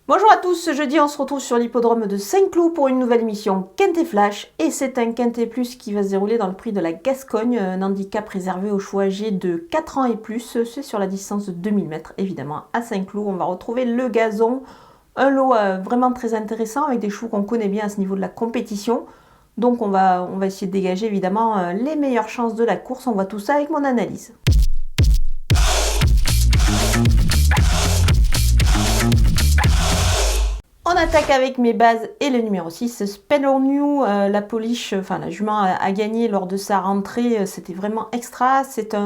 Bonjour à tous, ce jeudi on se retrouve sur l'hippodrome de Saint-Cloud pour une nouvelle émission Quintet Flash et c'est un Quintet Plus qui va se dérouler dans le prix de la Gascogne, un handicap réservé aux chevaux âgés de 4 ans et plus, c'est sur la distance de 2000 mètres évidemment à Saint-Cloud. On va retrouver le gazon, un lot vraiment très intéressant avec des chevaux qu'on connaît bien à ce niveau de la compétition. Donc on va essayer de dégager évidemment les meilleures chances de la course, on voit tout ça avec mon analyse. On attaque avec mes bases et le numéro 6, Spell on You, la pouliche, enfin la jument a gagné lors de sa rentrée, c'était vraiment extra, c'est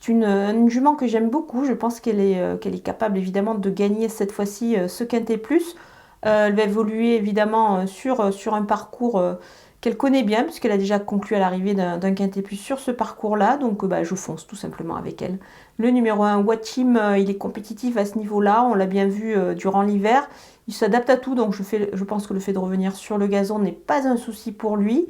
une jument que j'aime beaucoup, je pense qu'elle est capable évidemment de gagner cette fois-ci ce Quintet Plus. Elle va évoluer évidemment sur un parcours qu'elle connaît bien, puisqu'elle a déjà conclu à l'arrivée d'un Quintet Plus sur ce parcours-là, donc je fonce tout simplement avec elle. Le numéro 1, Watchim, il est compétitif à ce niveau-là, on l'a bien vu durant l'hiver. Il s'adapte à tout, donc je pense que le fait de revenir sur le gazon n'est pas un souci pour lui.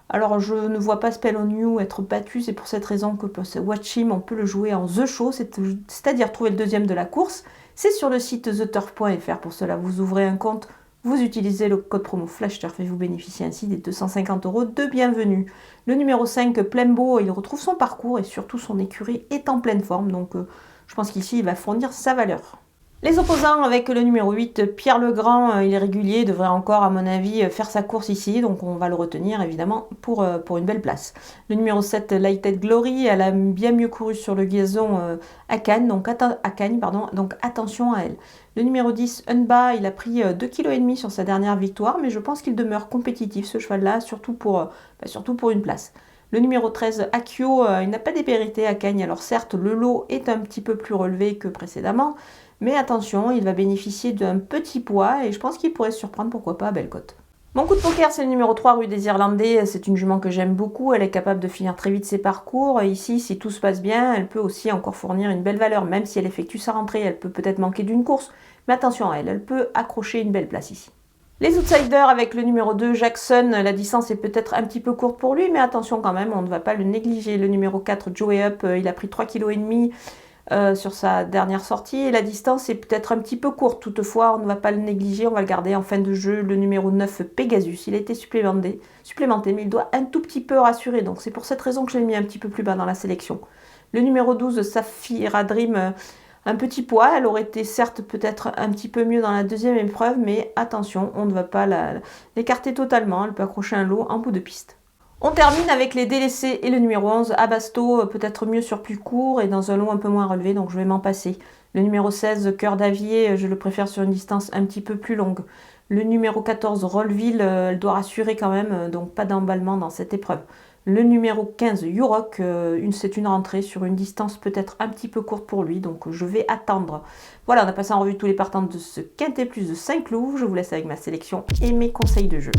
Alors je ne vois pas Spell on You être battu, c'est pour cette raison que Watchim, on peut le jouer en The Show, c'est-à-dire trouver le deuxième de la course. C'est sur le site theturf.fr, pour cela vous ouvrez un compte, vous utilisez le code promo FlashTurf et vous bénéficiez ainsi des 250 € de bienvenue. Le numéro 5, Plembo, il retrouve son parcours et surtout son écurie est en pleine forme, donc je pense qu'ici il va fournir sa valeur. Les opposants avec le numéro 8, Pierre Legrand, il est régulier, il devrait encore à mon avis faire sa course ici, donc on va le retenir évidemment pour une belle place. Le numéro 7, Lighted Glory, elle a bien mieux couru sur le gazon à Cagnes, donc attention à elle. Le numéro 10, Unba, il a pris 2,5 kg sur sa dernière victoire, mais je pense qu'il demeure compétitif ce cheval-là, surtout pour une place. Le numéro 13, Akio, il n'a pas dépérité à Cagnes, alors certes le lot est un petit peu plus relevé que précédemment, mais attention, il va bénéficier d'un petit poids et je pense qu'il pourrait se surprendre, pourquoi pas, à Bellecote. Mon coup de poker, c'est le numéro 3, Rue des Irlandais. C'est une jument que j'aime beaucoup, elle est capable de finir très vite ses parcours. Et ici, si tout se passe bien, elle peut aussi encore fournir une belle valeur, même si elle effectue sa rentrée, elle peut peut-être manquer d'une course. Mais attention à elle, elle peut accrocher une belle place ici. Les outsiders avec le numéro 2, Jackson, la distance est peut-être un petit peu courte pour lui, mais attention quand même, on ne va pas le négliger. Le numéro 4, Joey Up, il a pris 3,5 kg sur sa dernière sortie et la distance est peut-être un petit peu courte, toutefois on ne va pas le négliger, on va le garder en fin de jeu. Le numéro 9, Pegasus, il a été supplémenté mais il doit un tout petit peu rassurer, donc c'est pour cette raison que je l'ai mis un petit peu plus bas dans la sélection. Le numéro 12, Saphira Dream, un petit poids, elle aurait été certes peut-être un petit peu mieux dans la deuxième épreuve, mais attention, on ne va pas l'écarter totalement, elle peut accrocher un lot en bout de piste. On termine avec les délaissés et le numéro 11, Abasto, peut-être mieux sur plus court et dans un lot un peu moins relevé, donc je vais m'en passer. Le numéro 16, Cœur d'Avier, je le préfère sur une distance un petit peu plus longue. Le numéro 14, Rollville, elle doit rassurer quand même, donc pas d'emballement dans cette épreuve. Le numéro 15, Yurok, c'est une rentrée sur une distance peut-être un petit peu courte pour lui, donc je vais attendre. Voilà, on a passé en revue tous les partants de ce Quintet Plus de Saint-Cloud. Je vous laisse avec ma sélection et mes conseils de jeu.